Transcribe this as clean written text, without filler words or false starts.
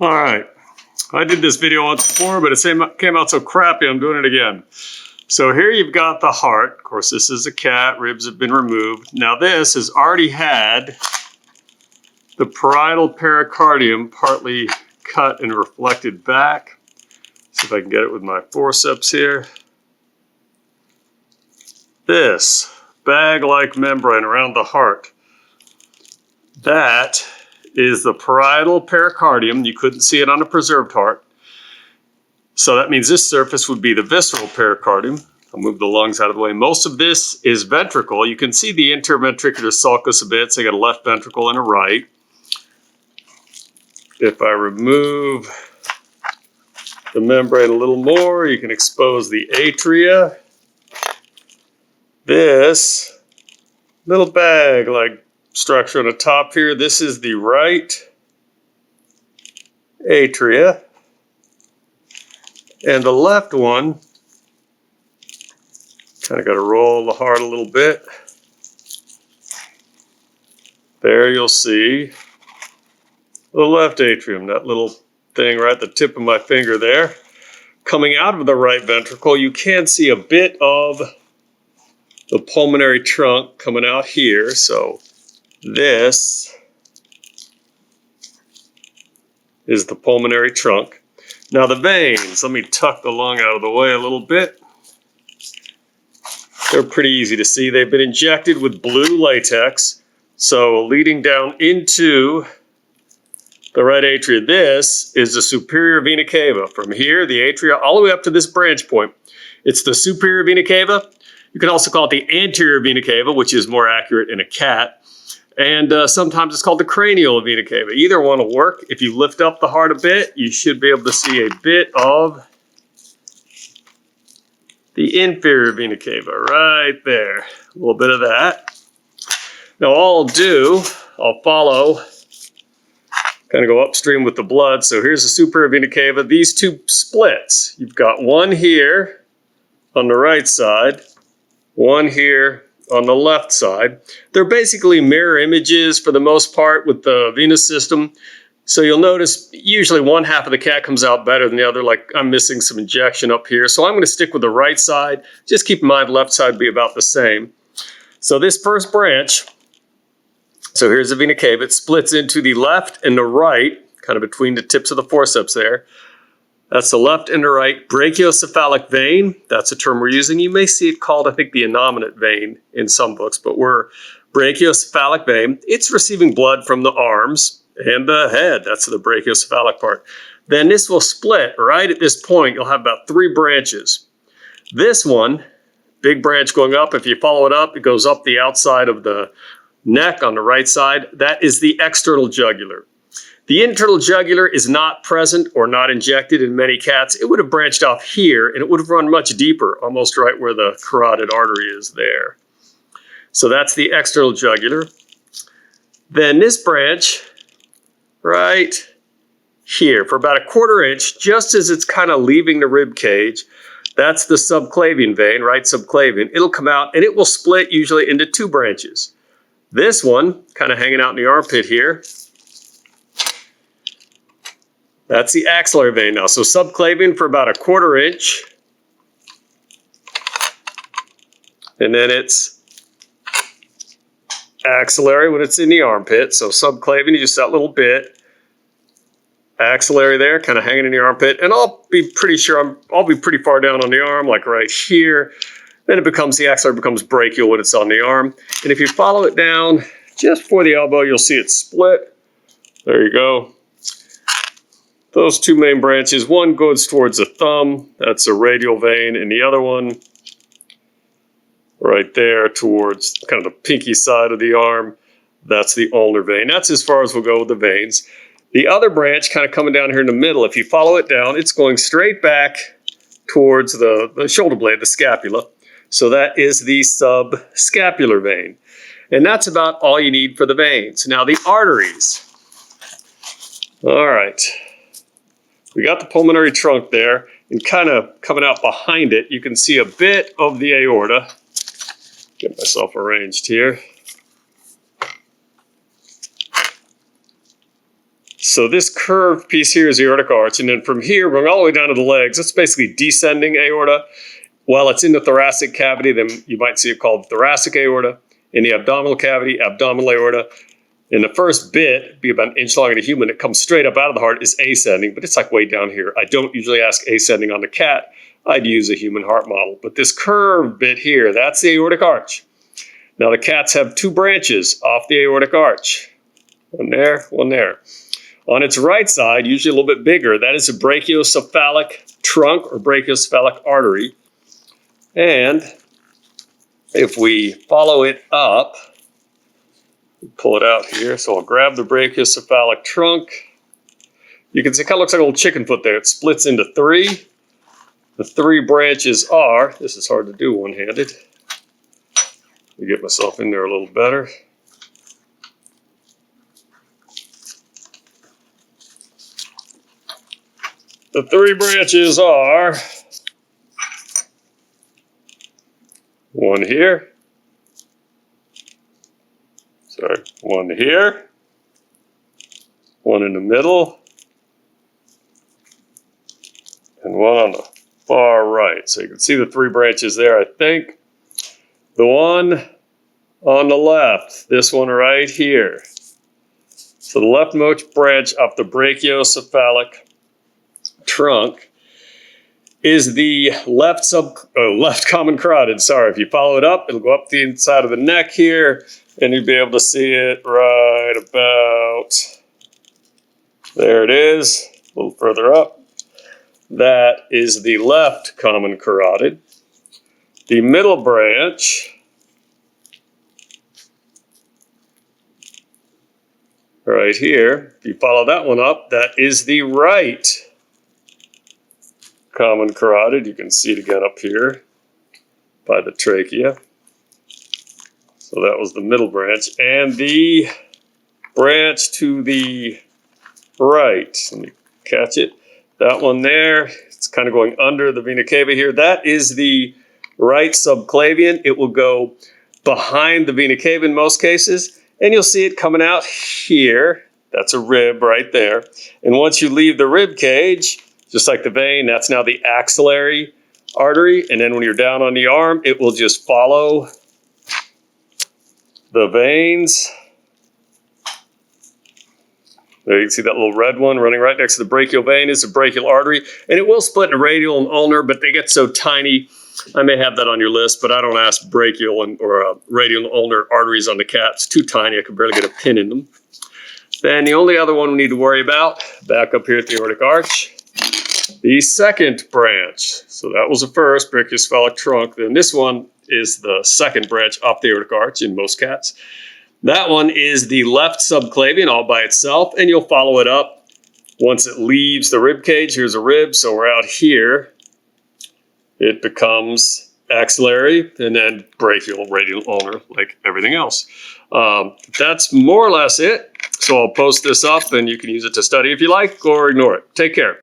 All right, I did this video once before, but it came out so crappy, I'm doing it again. So here you've got the heart. Of course, this is a cat, ribs have been removed. Now this has already had the parietal pericardium partly cut and reflected back. See if I can get it with my forceps here. This bag-like membrane around the heart, that is the parietal pericardium. You couldn't see it on a preserved heart. So that means this surface would be the visceral pericardium. I'll move the lungs out of the way. Most of this is ventricle. You can see the interventricular sulcus a bit. So you got a left ventricle and a right. If I remove the membrane a little more, you can expose the atria. This little bag-like structure on the top here, this is the right atria. And the left one, kind of got to roll the heart a little bit. There you'll see the left atrium, that little thing right at the tip of my finger there. Coming out of the right ventricle, you can see a bit of the pulmonary trunk coming out here. So this is the pulmonary trunk. Now the veins, let me tuck the lung out of the way a little bit. They're pretty easy to see. They've been injected with blue latex. So leading down into the right atria, this is the superior vena cava. From here, the atria, all the way up to this branch point. It's the superior vena cava. You can also call it the anterior vena cava, which is more accurate in a cat. And sometimes it's called the cranial vena cava. Either one will work. If you lift up the heart a bit, you should be able to see a bit of the inferior vena cava right there. A little bit of that. Now all I'll do, I'll follow, kind of go upstream with the blood. So here's the superior vena cava. These two splits. You've got one here on the right side, one here on the left side. They're basically mirror images for the most part with the venous system. So you'll notice usually one half of the cat comes out better than the other, like I'm missing some injection up here. So I'm going to stick with the right side. Just keep in mind the left side be about the same. So this first branch, so here's the vena cava. It splits into the left and the right, kind of between the tips of the forceps there. That's the left and the right brachiocephalic vein. That's a term we're using. You may see it called, I think, the innominate vein in some books, but we're brachiocephalic vein. It's receiving blood from the arms and the head. That's the brachiocephalic part. Then this will split right at this point. You'll have about 3 branches. This one, big branch going up, if you follow it up, it goes up the outside of the neck on the right side. That is the external jugular. The internal jugular is not present or not injected in many cats. It would have branched off here and it would have run much deeper, almost right where the carotid artery is there. So that's the external jugular. Then this branch right here for about 1/4 inch, just as it's kind of leaving the rib cage, that's the subclavian vein, right subclavian. It'll come out and it will split usually into 2 branches. This one, kind of hanging out in the armpit here, that's the axillary vein now. So subclavian for about 1/4 inch. And then it's axillary when it's in the armpit. So subclavian, just that little bit. Axillary there, kind of hanging in the armpit. And I'll be pretty sure I'll be pretty far down on the arm, like right here. Then it becomes, the axillary becomes brachial when it's on the arm. And if you follow it down just before the elbow, you'll see it split. There you go. Those 2 main branches, one goes towards the thumb, that's a radial vein, and the other one right there towards kind of the pinky side of the arm, that's the ulnar vein. That's as far as we'll go with the veins. The other branch kind of coming down here in the middle, if you follow it down, it's going straight back towards the shoulder blade, the scapula. So that is the subscapular vein. And that's about all you need for the veins. Now the arteries. All right. We got the pulmonary trunk there, and kind of coming out behind it, you can see a bit of the aorta. Get myself arranged here. So this curved piece here is the aortic arch, and then from here, going all the way down to the legs, that's basically descending aorta. While it's in the thoracic cavity, then you might see it called thoracic aorta. In the abdominal cavity, abdominal aorta. In the first bit, be about an inch long in a human, it comes straight up out of the heart, is ascending, but it's like way down here. I don't usually ask ascending on the cat. I'd use a human heart model. But this curved bit here, that's the aortic arch. Now the cats have two branches off the aortic arch. One there, one there. On its right side, usually a little bit bigger, that is a brachiocephalic trunk or brachiocephalic artery. And if we follow it up, pull it out here. So I'll grab the brachiocephalic trunk. You can see it kind of looks like a little chicken foot there. It splits into three. The three branches are, this is hard to do one-handed. Let me get myself in there a little better. The three branches are one here. Sorry, one here, one in the middle, and one on the far right. So you can see the three branches there, I think. The one on the left, this one right here. So the leftmost branch of the brachiocephalic trunk is the left common carotid. Sorry, if you follow it up, it'll go up the inside of the neck here, and you'll be able to see it right about, there it is, a little further up. That is the left common carotid. The middle branch, right here, if you follow that one up, that is the right common carotid. You can see it again up here by the trachea. So that was the middle branch. And the branch to the right, let me catch it. That one there, it's kind of going under the vena cava here. That is the right subclavian. It will go behind the vena cava in most cases. And you'll see it coming out here. That's a rib right there. And once you leave the rib cage, just like the vein, that's now the axillary artery. And then when you're down on the arm, it will just follow the veins. There you can see that little red one running right next to the brachial vein is the brachial artery. And it will split into radial and ulnar, but they get so tiny. I may have that on your list, but I don't ask brachial or radial and ulnar arteries on the cat. It's too tiny. I could barely get a pin in them. Then the only other one we need to worry about, back up here at the aortic arch, the second branch. So that was the first, brachiocephalic trunk. Then this one is the second branch up the aortic arch in most cats. That one is the left subclavian all by itself, and you'll follow it up once it leaves the rib cage. Here's a rib, so we're out here. It becomes axillary and then brachial, radial, ulnar, like everything else. That's more or less it. So I'll post this up and you can use it to study if you like or ignore it. Take care.